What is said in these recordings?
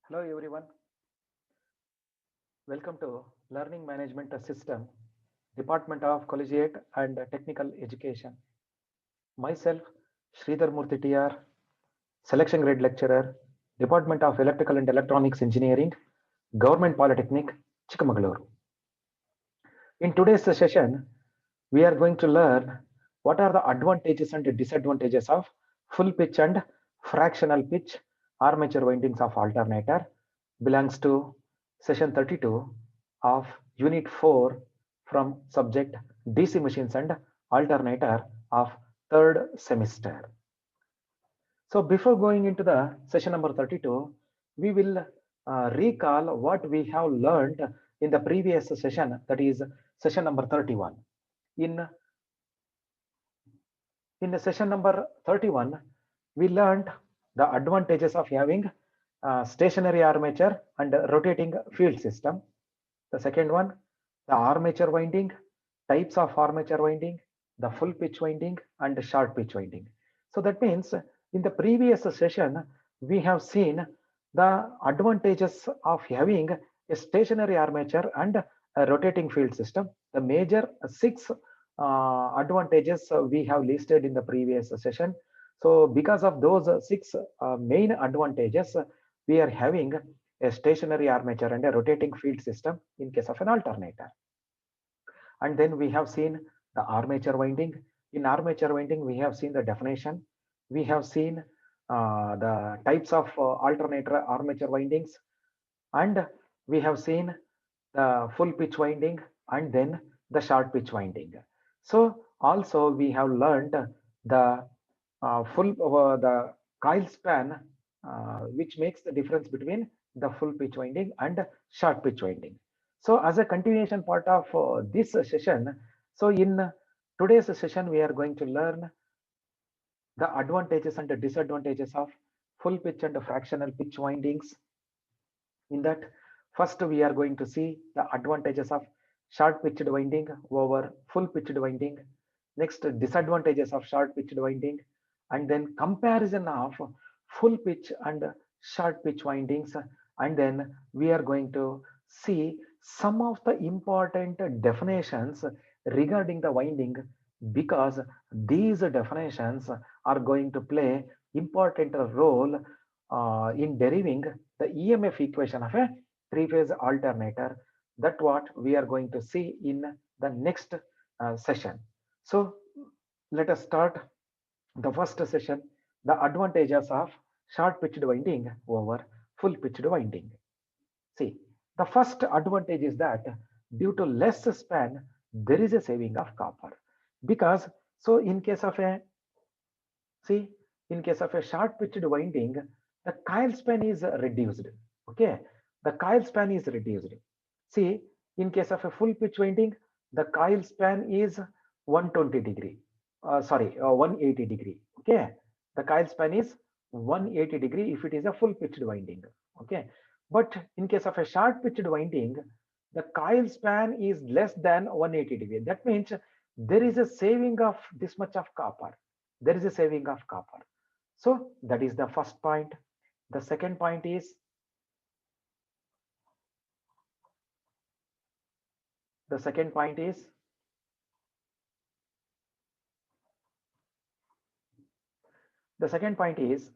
Hello everyone, welcome to Learning Management System, Department of Collegiate and Technical Education. Myself, Sridhar Murthy TR, Selection Grade Lecturer, Department of Electrical and Electronics Engineering, Government Polytechnic, Chikmagalur. In today's session, we are going to learn what are the advantages and disadvantages of full pitch and fractional pitch armature windings of alternator. Belongs to session 32 of unit 4 from subject DC machines and alternator of third semester. So before going into the session number 32, we will recall what we have learned in the previous session, that is session number 31. In the session number 31, we learned the advantages of having stationary armature and rotating field system. The second one, the armature winding, types of armature winding, the full pitch winding and short pitch winding. So that means in the previous session, we have seen the advantages of having a stationary armature and a rotating field system. The major six advantages we have listed in the previous session. So because of those six main advantages, we are having a stationary armature and a rotating field system in case of an alternator. And then we have seen the armature winding. In armature winding, we have seen the definition. We have seen the types of alternator armature windings, and we have seen the full pitch winding and then the short pitch winding. So also we have learned the the coil span, which makes the difference between the full pitch winding and short pitch winding. So as a continuation part of this session, so in today's session, we are going to learn the advantages and the disadvantages of full pitch and fractional pitch windings. In that, first we are going to see the advantages of short pitched winding over full pitched winding. Next, disadvantages of short pitched winding, and then comparison of full pitch and short pitch windings. And then we are going to see some of the important definitions regarding the winding, because these definitions are going to play important role in deriving the EMF equation of a three-phase alternator. That what we are going to see in the next session. So let us start the first session, the advantages of short pitched winding over full pitched winding. See, the first advantage is that due to less span, there is a saving of copper. Because so in case of a short pitched winding, the coil span is reduced. Okay, the coil span is reduced. See, in case of a full pitch winding, the coil span is 120 degree. 180 degree. Okay, the coil span is 180 degree if it is a full pitched winding. Okay, but in case of a short pitched winding, the coil span is less than 180 degree. That means there is a saving of this much of copper. There is a saving of copper. So that is the first point. The second point is the second point is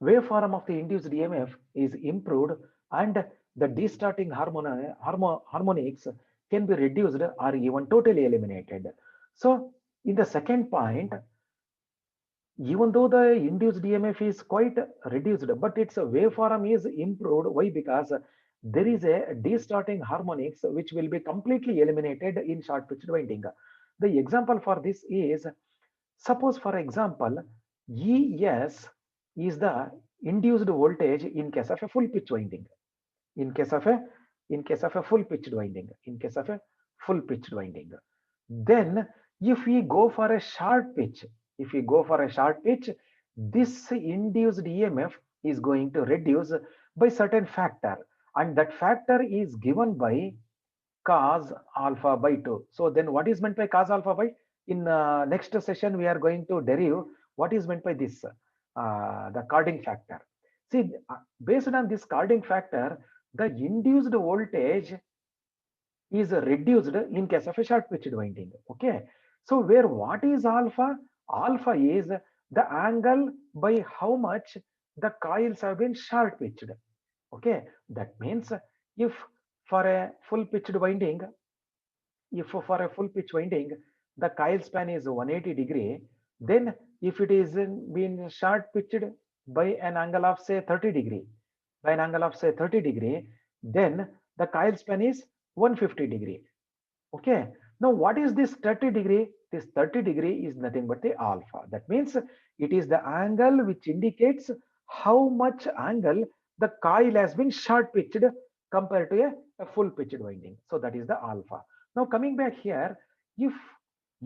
waveform of the induced EMF is improved and the distorting harmonics can be reduced or even totally eliminated. So in the second point, even though the induced EMF is quite reduced, but its waveform is improved. Why? Because there is a distorting harmonics which will be completely eliminated in short pitched winding. The example for this is, suppose for example, ES is the induced voltage in case of a full pitch winding. In case of a full pitched winding. Then if we go for a short pitch, this induced EMF is going to reduce by certain factor, and that factor is given by cos alpha by 2. So then what is meant by cos alpha by? In next session we are going to derive what is meant by this, the carding factor. See, based on this carding factor, the induced voltage is reduced in case of a short pitched winding. Okay. So where what is alpha? Alpha is the angle by how much the coils have been short pitched. Okay. That means if for a full pitched winding, if for a full pitch winding, the coil span is 180°, then if it is been short pitched by an angle of say 30°, by an angle of say 30°, then the coil span is 150°. Okay. Now what is this 30°? This 30° is nothing but the alpha. That means it is the angle which indicates how much angle the coil has been short pitched compared to a full pitched winding. So that is the alpha. Now coming back here, if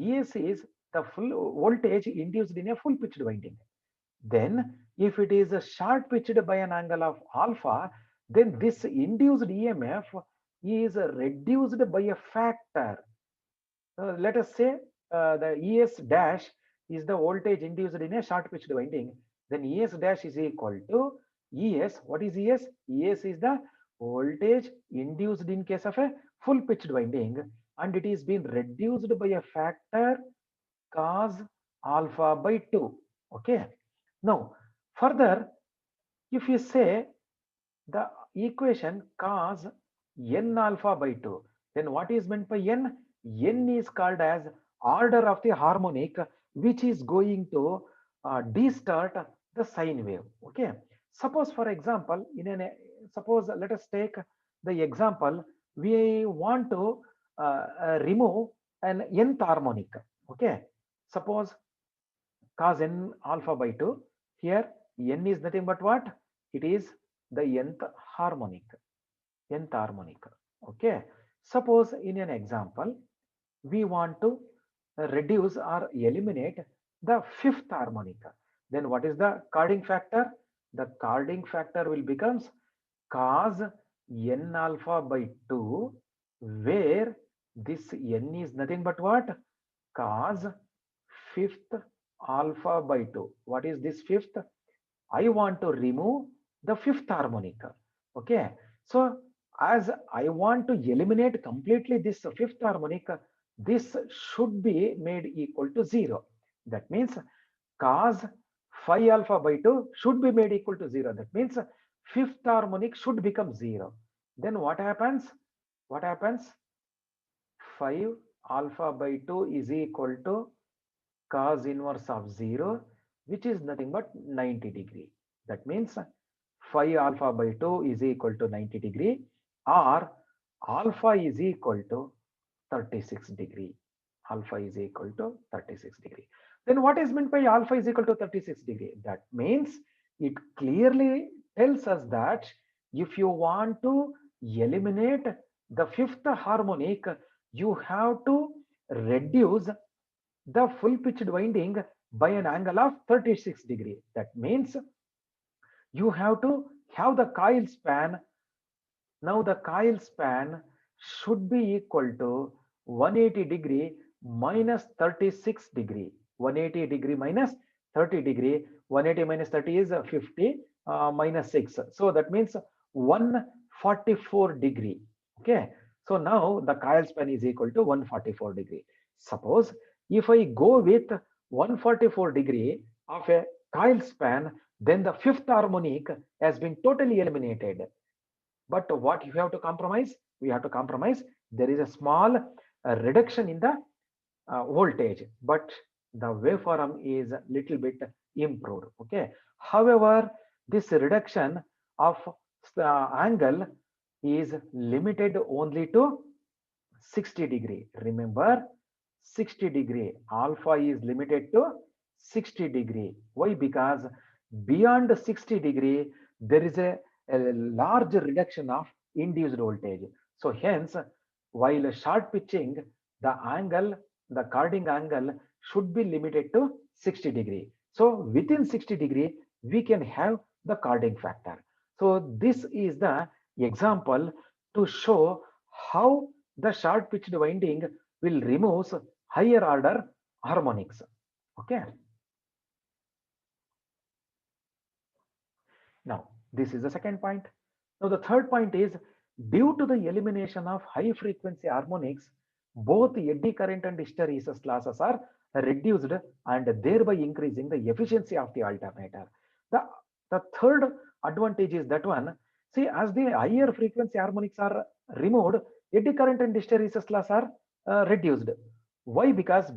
ES is the full voltage induced in a full pitched winding, then if it is short pitched by an angle of alpha, then this induced EMF is reduced by a factor. Let us say the ES dash is the voltage induced in a short pitched winding. Then ES dash is equal to ES. What is ES? ES is the voltage induced in case of a full pitched winding, and it is being reduced by a factor cos alpha by 2. Okay. Now further, if you say the equation cos n alpha by 2, then what is meant by n? N is called as order of the harmonic, which is going to distort the sine wave. Okay. Suppose for example, suppose let us take the example, we want to remove an nth harmonic. Okay. Suppose cos n alpha by 2, here n is nothing but what? It is the nth harmonic. Nth harmonic. Okay. Suppose in an example, we want to reduce or eliminate the fifth harmonic. Then what is the carding factor? The carding factor will becomes cos n alpha by 2, where this n is nothing but what? Cos fifth alpha by 2. What is this fifth? I want to remove the fifth harmonic. Okay. So as I want to eliminate completely this fifth harmonic, this should be made equal to 0. That means cos phi alpha by 2 should be made equal to 0. That means fifth harmonic should become 0. Then what happens? What happens? 5 alpha by 2 is equal to cos inverse of 0, which is nothing but 90°. That means phi alpha by 2 is equal to 90°, or alpha is equal to 36°. Alpha is equal to 36°. Then what is meant by alpha is equal to 36°? That means it clearly tells us that if you want to eliminate the fifth harmonic, you have to reduce the full pitched winding by an angle of 36°. That means you have to have the coil span. Now the coil span should be equal to 180° minus 36°. 180° minus 30°. 180 minus 30 is 50 minus 6. So that means 144°. Okay. So now the coil span is equal to 144°. Suppose if I go with 144° of a coil span, then the fifth harmonic has been totally eliminated. But what you have to compromise? We have to compromise. There is a small reduction in the voltage, but the waveform is a little bit improved. Okay. However, this reduction of the angle is limited only to 60°. Remember, 60°. Alpha is limited to 60°. Why? Because beyond 60°, there is a large reduction of induced voltage. So hence, while short pitching, the angle, the carding angle should be limited to 60°. So within 60°, we can have the carding factor. So this is the example to show how the short pitched winding will remove higher order harmonics. Okay. Now, this is the second point. Now, the third point is due to the elimination of high frequency harmonics, both eddy current and hysteresis losses are reduced and thereby increasing the efficiency of the alternator. The, the third advantage is that one, see, as the higher frequency harmonics are removed, eddy current and hysteresis loss are reduced. Why? Because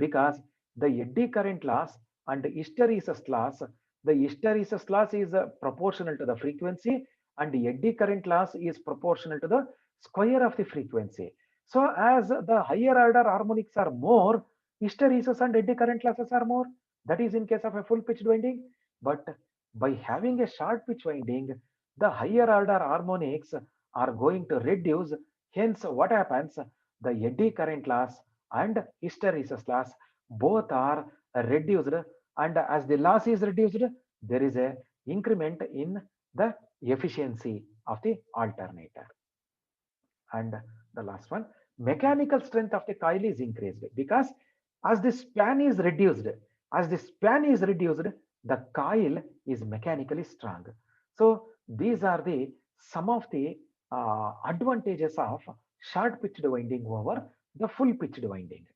the eddy current loss and hysteresis loss, the hysteresis loss is proportional to the frequency and the eddy current loss is proportional to the square of the frequency. So as the higher order harmonics are more, hysteresis and eddy current losses are more. That is in case of a full pitched winding. But by having a short pitch winding, the higher order harmonics are going to reduce. Hence, what happens? The eddy current loss and hysteresis loss both are reduced, and as the loss is reduced, there is a increment in the efficiency of the alternator. And the last one, mechanical strength of the coil is increased because as the span is reduced, the coil is mechanically strong. So these are the some of the advantages of short pitched winding over the full pitched winding.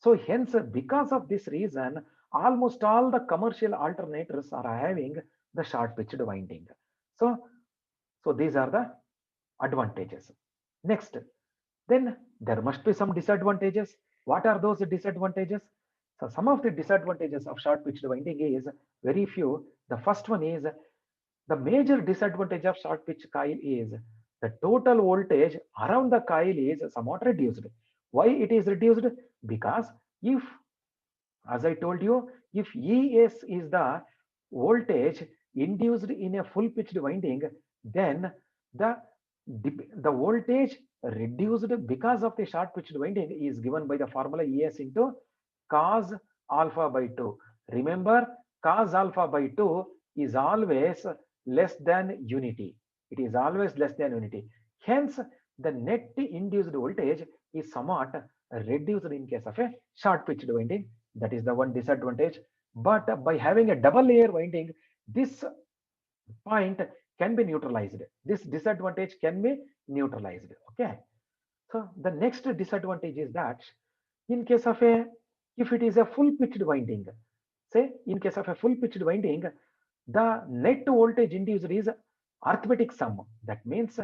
So hence, because of this reason, almost all the commercial alternators are having the short pitched winding. So these are the advantages. Next, then there must be some disadvantages. What are those disadvantages? So some of the disadvantages of short pitched winding is very few. The first one is the major disadvantage of short pitch coil is the total voltage around the coil is somewhat reduced. Why it is reduced? Because if, as I told you, if ES is the voltage induced in a full pitched winding, then the voltage reduced because of the short pitched winding is given by the formula ES into cos alpha by 2. Remember, cos alpha by 2 is always less than unity. It is always less than unity. Hence, the net induced voltage is somewhat reduced in case of a short pitched winding. That is the one disadvantage. But by having a double layer winding, this point can be neutralized. This disadvantage can be neutralized. Okay. So the next disadvantage is that in case of if it is a full pitched winding, say in case of a full pitched winding, the net voltage induced is arithmetic sum. That means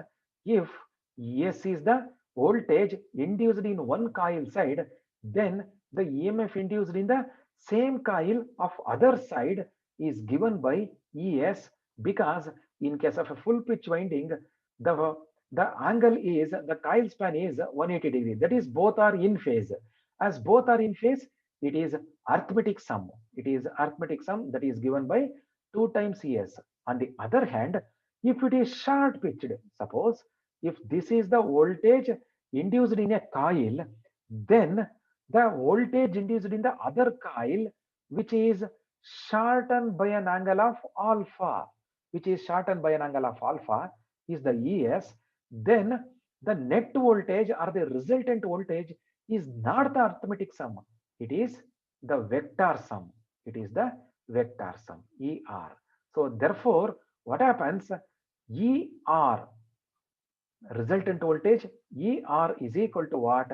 if S is the voltage induced in one coil side, then the EMF induced in the same coil of other side is given by ES, because in case of a full pitch winding, the angle is, the coil span is 180 degree. That is, both are in phase. As both are in phase, it is arithmetic sum. It is arithmetic sum that is given by 2 times ES. On the other hand, if it is short pitched, suppose if this is the voltage induced in a coil, then the voltage induced in the other coil, which is shortened by an angle of alpha, is the ES, then the net voltage or the resultant voltage is not the arithmetic sum. It is the vector sum. It is the vector sum, ER. So therefore, what happens? ER, resultant voltage, ER is equal to what?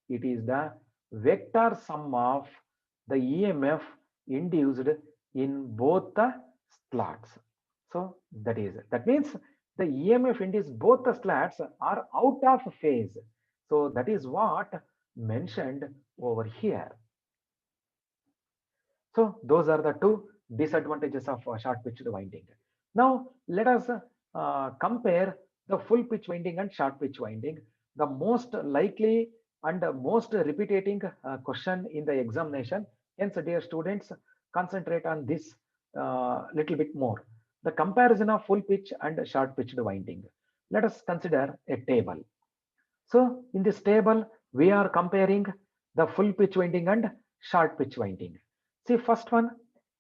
It is the vector sum of the EMF induced in both the slots. So that means the EMF induced both the slots are out of phase. So that is what mentioned over here. So those are the two disadvantages of short pitched winding. Now let us compare the full pitch winding and short pitch winding. The most likely and most repeating question in the examination. Hence, dear students, concentrate on this little bit more. The comparison of full pitch and short pitched winding. Let us consider a table. So in this table, we are comparing the full pitch winding and short pitch winding. See, first one,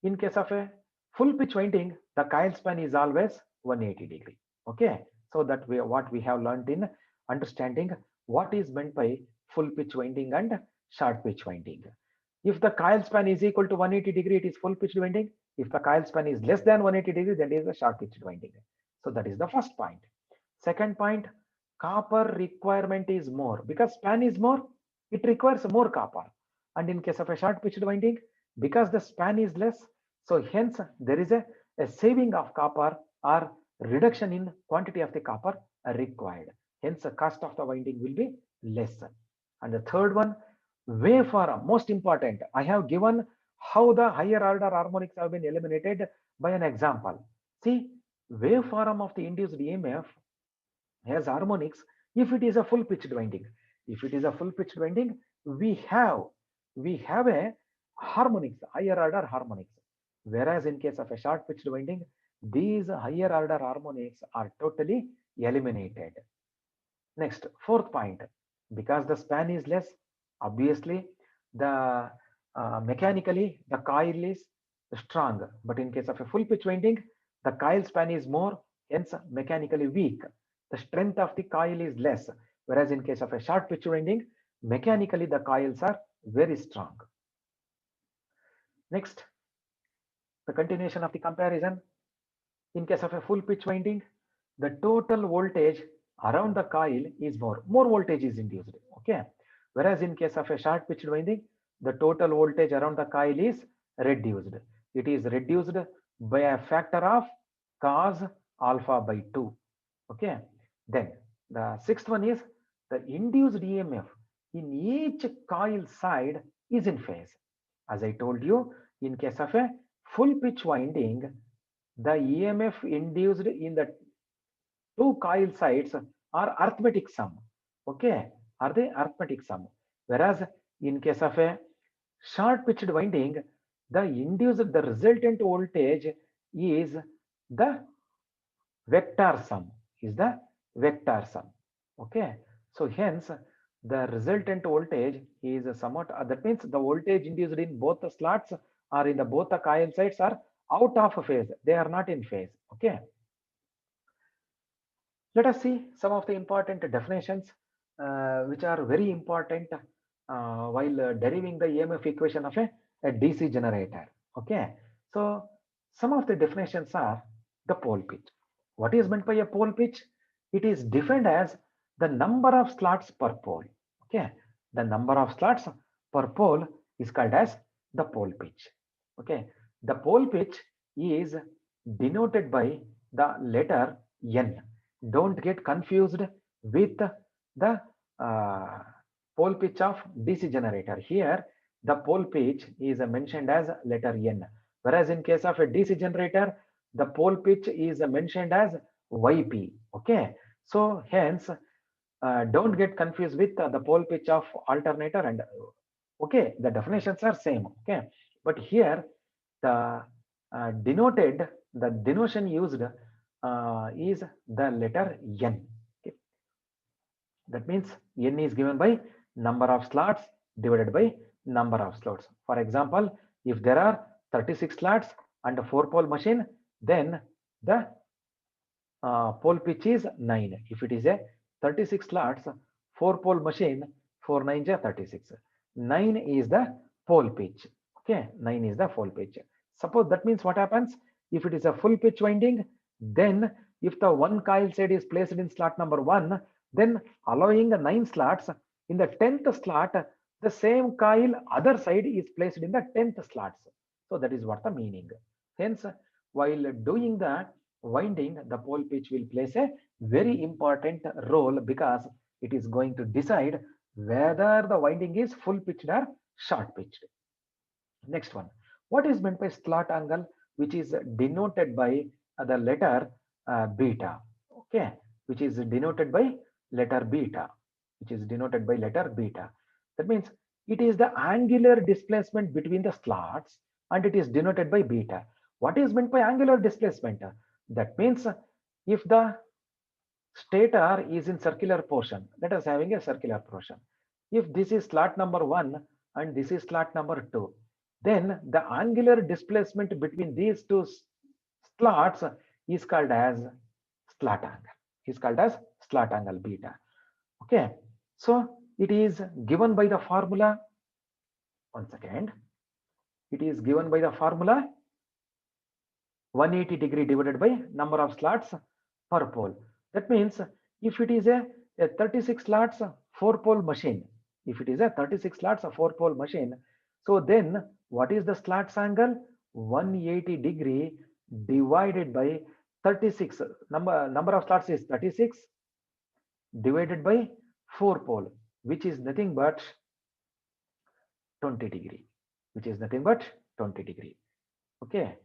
in case of a full pitch winding, the coil span is always 180 degree. Okay, so that what we have learned in understanding what is meant by full pitch winding and short pitch winding. If the coil span is equal to 180 degree, it is full pitched winding. If the coil span is less than 180 degree, then it is a short pitched winding. So that is the first point. Second point, copper requirement is more. Because span is more, it requires more copper. And in case of a short pitched winding, because the span is less, so hence there is a saving of copper or reduction in quantity of the copper required. Hence the cost of the winding will be less. And the third one, waveform, most important. I have given how the higher order harmonics have been eliminated by an example. See, waveform of the induced EMF has harmonics if it is a full pitched winding. If it is a full pitched winding, we have a harmonics, higher order harmonics. Whereas in case of a short pitched winding, these higher order harmonics are totally eliminated. Next, fourth point, because the span is less, obviously the mechanically the coil is strong. But in case of a full pitch winding, the coil span is more, hence mechanically weak. The strength of the coil is less. Whereas in case of a short pitch winding, mechanically the coils are very strong. Next, the continuation of the comparison. In case of a full pitch winding, the total voltage around the coil is more voltage is induced. Okay. Whereas in case of a short pitched winding, the total voltage around the coil is reduced. It is reduced by a factor of cos alpha by 2. Okay. Then the sixth one is the induced EMF in each coil side is in phase. As I told you, in case of a full pitch winding, the EMF induced in the two coil sides are arithmetic sum. Okay, are they arithmetic sum? Whereas in case of a short pitched winding, the resultant voltage is the vector sum. Okay, so hence the resultant voltage is somewhat that means the voltage induced in both the slots or in the both the coil sides are out of phase. They are not in phase. Okay. Let us see some of the important definitions which are very important while deriving the EMF equation of a DC generator. Okay, so some of the definitions are the pole pitch. What is meant by a pole pitch? It is defined as the number of slots per pole. Okay, the number of slots per pole is called as the pole pitch. Okay, the pole pitch is denoted by the letter N. Don't get confused with the pole pitch of DC generator. Here, the pole pitch is mentioned as letter N. Whereas in case of a DC generator, the pole pitch is mentioned as YP. Okay. So hence, don't get confused with the pole pitch of alternator and okay, the definitions are same. Okay. But here, the denotion used is the letter N. Okay. That means N is given by number of slots divided by number of slots. For example, if there are 36 slots and a 4-pole machine, then the pole pitch is 9. If it is a 36 slots, 4-pole machine, 4 9s are 36. 9 is the pole pitch. Okay, 9 is the pole pitch. Suppose that means what happens? If it is a full pitch winding, then if the one coil side is placed in slot number 1, then allowing the 9 slots, in the 10th slot, the same coil other side is placed in the 10th slots. So that is what the meaning. Hence, while doing the winding, the pole pitch will place a very important role because it is going to decide whether the winding is full pitched or short pitched. Next one, what is meant by slot angle, which is denoted by the letter beta. Okay, which is denoted by letter beta. That means it is the angular displacement between the slots and it is denoted by beta. What is meant by angular displacement? That means if the stator is in circular portion, let us having a circular portion. If this is slot number 1 and this is slot number 2, then the angular displacement between these two slots is called as slot angle, beta. Okay, so it is given by the formula. Once again, it is given by the formula 180 degree divided by number of slots per pole. That means if it is a 36 slots 4-pole machine, if it is a 36 slots 4-pole machine, so then what is the slots angle? 180 degree divided by 36. Number of slots is 36 divided by 4-pole, which is nothing but 20 degree, which is nothing but 20 degree. Okay,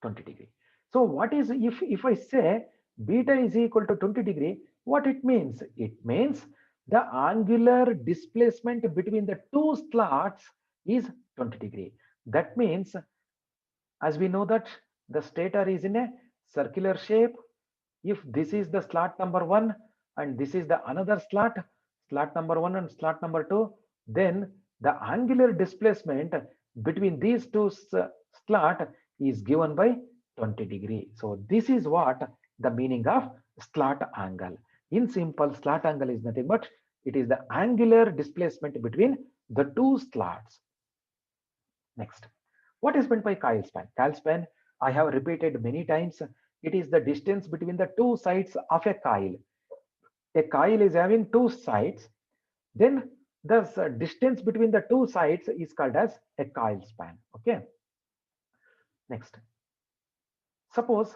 20 degree. So what is, if I say beta is equal to 20 degree, what it means? It means the angular displacement between the two slots is 20 degree. That means, as we know that the stator is in a circular shape, if this is the slot number 1 and this is the another slot, slot number 1 and slot number 2, then the angular displacement between these two slot is given by 20 degree. So this is what the meaning of slot angle. In simple, slot angle is nothing but it is the angular displacement between the two slots. Next, what is meant by coil span? Coil span, I have repeated many times. It is the distance between the two sides of a coil. A coil is having two sides. Then the distance between the two sides is called as a coil span. Okay. Next, suppose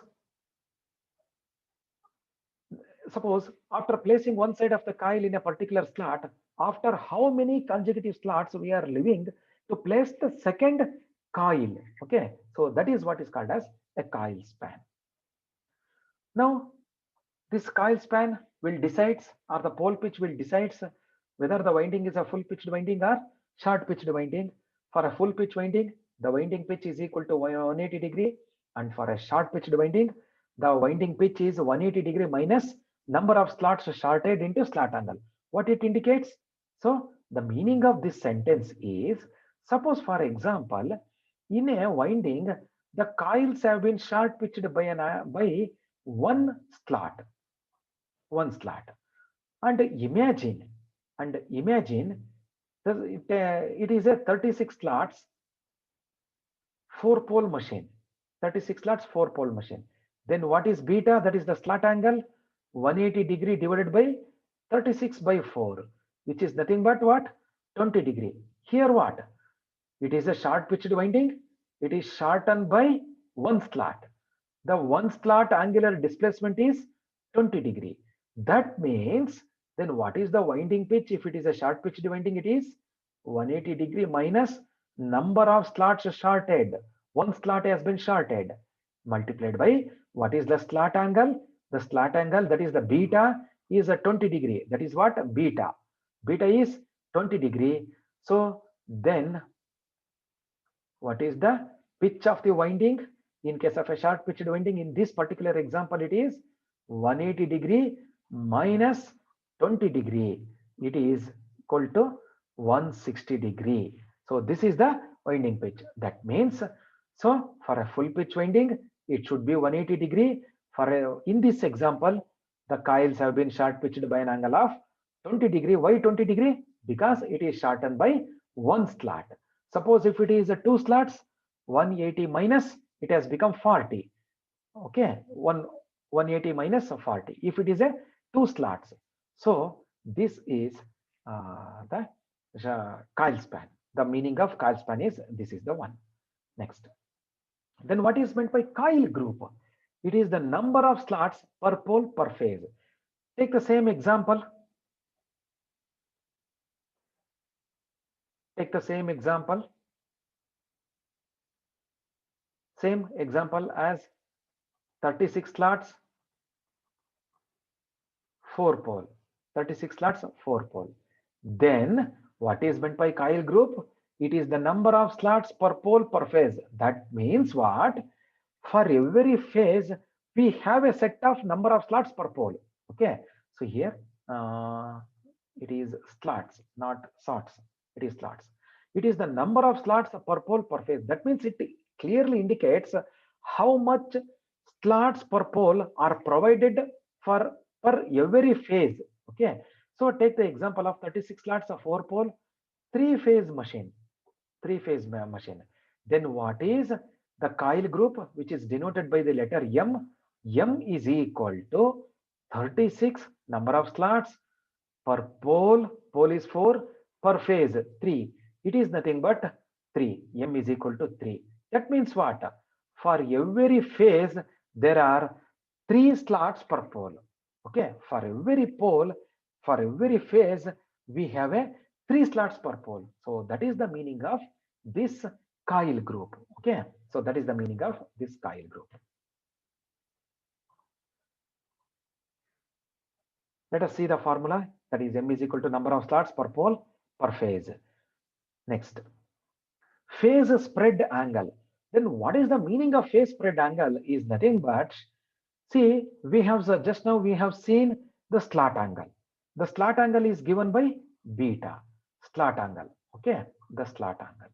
after placing one side of the coil in a particular slot, after how many consecutive slots we are leaving to place the second coil. Okay, so that is what is called as a coil span. Now this coil span will decide, or the pole pitch will decide whether the winding is a full pitched winding or short pitched winding. For a full pitch winding, the winding pitch is equal to 180 degree, and for a short pitched winding, the winding pitch is 180 degree minus number of slots shorted into slot angle. What it indicates? So the meaning of this sentence is, suppose for example, in a winding, the coils have been short pitched by one slot, and imagine that it is a 36 slots 4-pole machine. 36 slots 4-pole machine. Then what is beta? That is the slot angle, 180 degree divided by 36 by 4, which is nothing but what? 20 degree. Here what? It is a short pitched winding. It is shortened by one slot. The one slot angular displacement is 20 degree. That means, then what is the winding pitch? If it is a short pitched winding, it is 180 degree minus number of slots shorted. One slot has been shorted, multiplied by what is the slot angle? The slot angle, that is the beta, is a 20 degree. That is what? Beta. Beta is 20 degree. So then what is the pitch of the winding? In case of a short pitched winding, in this particular example, it is 180 degree minus 20 degree. It is equal to 160 degree. So this is the winding pitch. That means, so for a full pitch winding, it should be 180 degree. In this example, the coils have been short pitched by an angle of 20 degree. Why 20 degree? Because it is shortened by one slot. Suppose if it is a two slots, 180 minus, it has become 40. Okay, 180 minus 40. If it is a two slots, so this is the coil span. The meaning of coil span is, this is the one. Next, then what is meant by coil group? It is the number of slots per pole per phase. Take the same example. Take the same example. Same example as 36 slots 4-pole. 36 slots 4-pole. Then what is meant by coil group? It is the number of slots per pole per phase. That means what? For every phase, we have a set of number of slots per pole. Okay. So here it is slots, not sorts. It is slots. It is the number of slots per pole per phase. That means it clearly indicates how much slots per pole are provided for every phase. Okay. So take the example of 36 slots of 4-pole 3-phase machine. 3-phase machine. Then what is the coil group, which is denoted by the letter M. M is equal to 36 number of slots per pole. Pole is 4, per phase 3. It is nothing but 3. M is equal to 3. That means what? For every phase, there are 3 slots per pole. Okay, for every pole, for every phase, we have a 3 slots per pole. So that is the meaning of this coil group. Okay, so that is the meaning of this coil group. Let us see the formula, that is M is equal to number of slots per pole per phase. Next, phase spread angle. Then what is the meaning of phase spread angle? Is nothing but, see, we have just now we have seen the slot angle. The slot angle is given by beta, slot angle. Okay, the slot angle.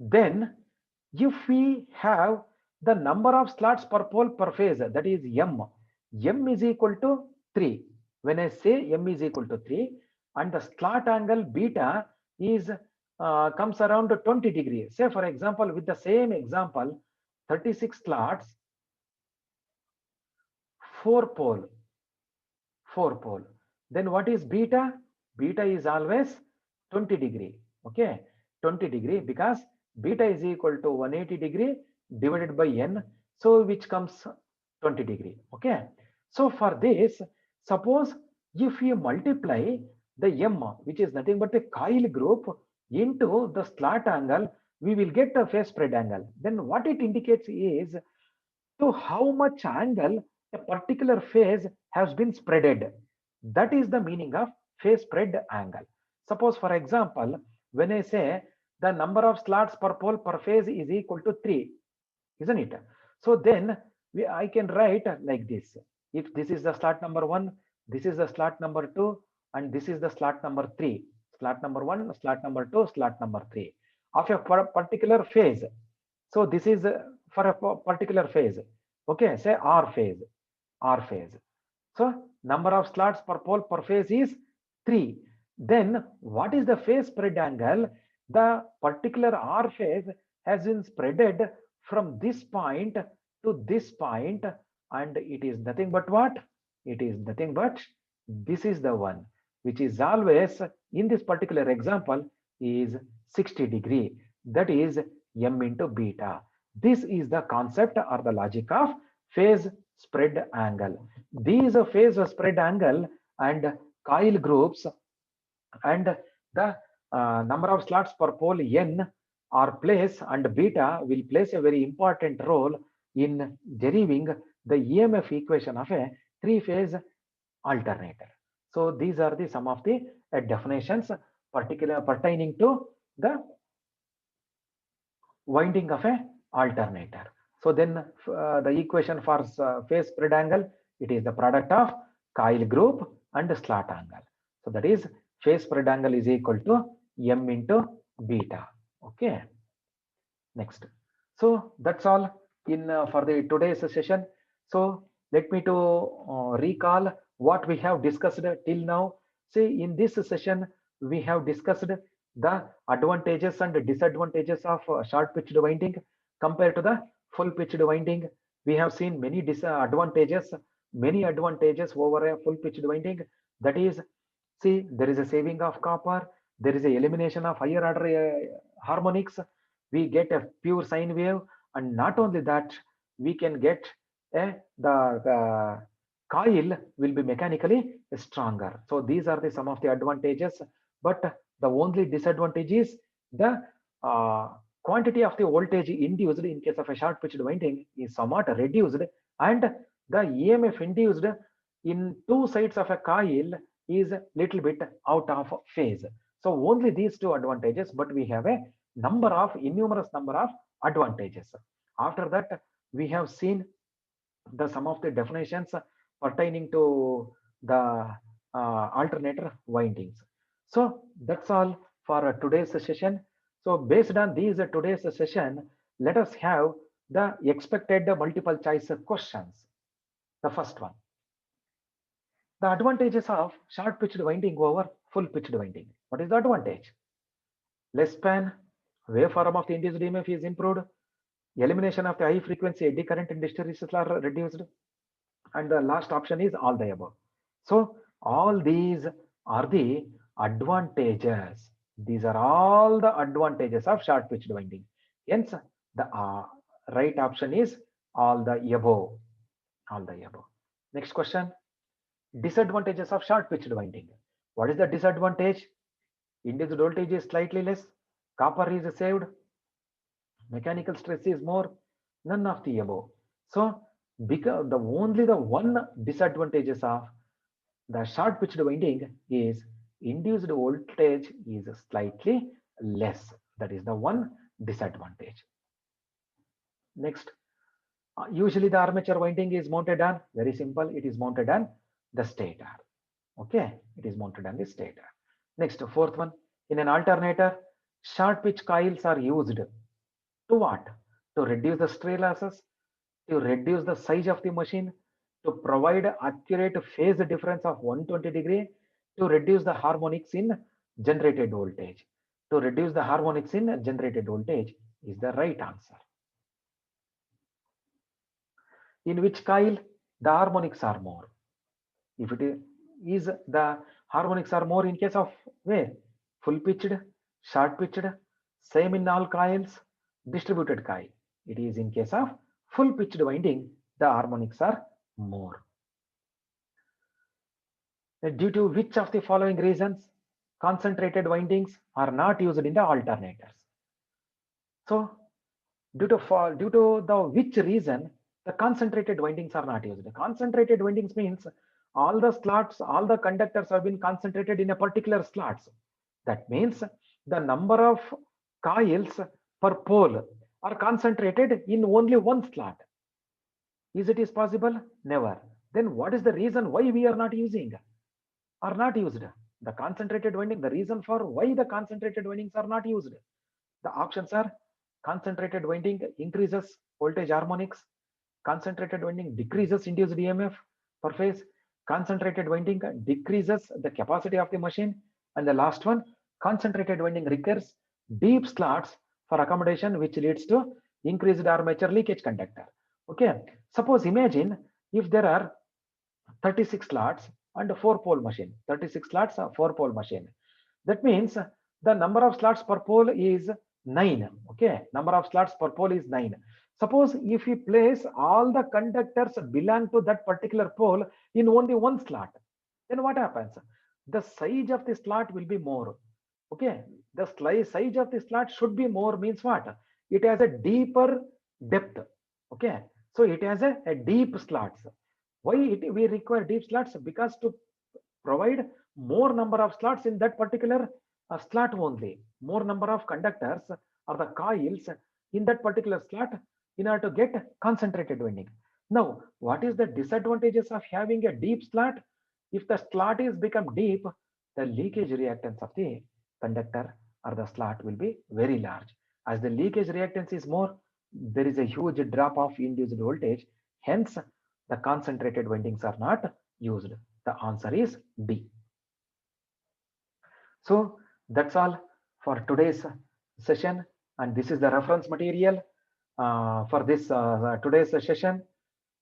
Then if we have the number of slots per pole per phase, that is M. M is equal to 3. When I say M is equal to 3, and the slot angle beta is comes around 20 degrees. Say for example, with the same example, 36 slots, 4 pole. Then what is beta? Beta is always 20 degree. Okay, 20 degree, because beta is equal to 180 degree divided by n, so which comes 20 degree. Okay, so for this, suppose if you multiply the M, which is nothing but a coil group, into the slot angle, we will get a phase spread angle. Then what it indicates is to how much angle a particular phase has been spreaded. That is the meaning of phase spread angle. Suppose for example, when I say the number of slots per pole per phase is equal to 3, isn't it? So then I can write like this. If this is the slot number 1, this is the slot number 2, and this is the slot number 3. Slot number 1, slot number 2, slot number 3 of a particular phase. So this is for a particular phase. Okay, say R phase. So number of slots per pole per phase is 3. Then what is the phase spread angle? The particular R phase has been spreaded from this point to this point, and it is nothing but what? It is nothing but this is the one, which is always in this particular example is 60 degree. That is M into beta. This is the concept or the logic of phase spread angle. These phase spread angle and coil groups and the number of slots per pole n or place and beta will plays a very important role in deriving the EMF equation of a three-phase alternator. So these are the some of the definitions pertaining to the winding of a alternator. So then the equation for phase spread angle, it is the product of coil group and slot angle. So that is phase spread angle is equal to M into beta. Okay. Next. So that's all in for the today's session. So let me to recall what we have discussed till now. See, in this session, we have discussed the advantages and disadvantages of short pitched winding compared to the full pitched winding. We have seen many disadvantages, many advantages over a full pitched winding. That is, see, there is a saving of copper, there is a elimination of higher order harmonics, we get a pure sine wave, and not only that, we can get the coil will be mechanically stronger. So these are the some of the advantages, but the only disadvantage is the quantity of the voltage induced in case of a short pitched winding is somewhat reduced, and the EMF induced in two sides of a coil is little bit out of phase. So only these two advantages, but we have a number of innumerous number of advantages. After that, we have seen the some of the definitions pertaining to the alternator windings. So that's all for today's session. So based on these today's session, let us have the expected multiple choice questions. The first one, the advantages of short pitched winding over full pitched winding. What is the advantage? Less span, waveform of the induced EMF is improved, elimination of the high frequency eddy current and hysteresis are reduced, and the last option is all the above. So all these are the advantages. These are all the advantages of short pitched winding. Hence, the right option is all the above. All the above. Next question. Disadvantages of short pitched winding. What is the disadvantage? Induced voltage is slightly less. Copper is saved. Mechanical stress is more. None of the above. So, because only the one disadvantages of the short pitched winding is induced voltage is slightly less. That is the one disadvantage. Next, usually the armature winding is mounted on, very simple, it is mounted on the stator. Okay, it is mounted on the stator. Next, fourth one, in an alternator, short pitch coils are used to what? To reduce the stray losses, to reduce the size of the machine, to provide accurate phase difference of 120 degree, to reduce the harmonics in generated voltage. To reduce the harmonics in generated voltage is the right answer. In which coil the harmonics are more? If it is the harmonics are more in case of where? Full pitched, short pitched, same in all coils, distributed coil. It is in case of full pitched winding, the harmonics are more. Due to which of the following reasons concentrated windings are not used in the alternators? So due to the which reason the concentrated windings are not used? Concentrated windings means all the slots, all the conductors have been concentrated in a particular slots. That means the number of coils per pole are concentrated in only one slot. Is it possible? Never. Then what is the reason why we are not using? Are not used? The concentrated winding, the reason for why the concentrated windings are not used. The options are concentrated winding increases voltage harmonics, concentrated winding decreases induced EMF per phase, concentrated winding decreases the capacity of the machine, and the last one, concentrated winding requires deep slots for accommodation, which leads to increased armature leakage conductor. Okay, suppose imagine if there are 36 slots and a 4-pole machine, 36 slots, 4-pole machine. That means the number of slots per pole is 9. Okay, number of slots per pole is 9. Suppose if we place all the conductors belong to that particular pole in only one slot, then what happens? The size of the slot will be more. Okay, the size of the slot should be more means what? It has a deeper depth. Okay, so it has a deep slots. Why we require deep slots? Because to provide more number of slots in that particular slot only, more number of conductors or the coils in that particular slot in order to get concentrated winding. Now, what is the disadvantages of having a deep slot? If the slot is become deep, the leakage reactance of the conductor or the slot will be very large. As the leakage reactance is more, there is a huge drop of induced voltage. Hence, the concentrated windings are not used. The answer is D. So that's all for today's session, and this is the reference material for this today's session,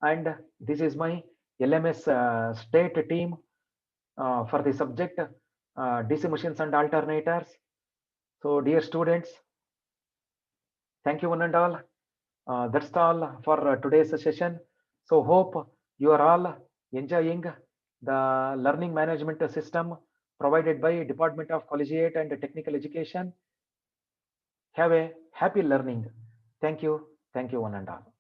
and this is my LMS state team for the subject DC machines and alternators. So dear students, thank you one and all. That's all for today's session. So hope you are all enjoying the learning management system provided by Department of Collegiate and Technical Education. Have a happy learning. Thank you one and all.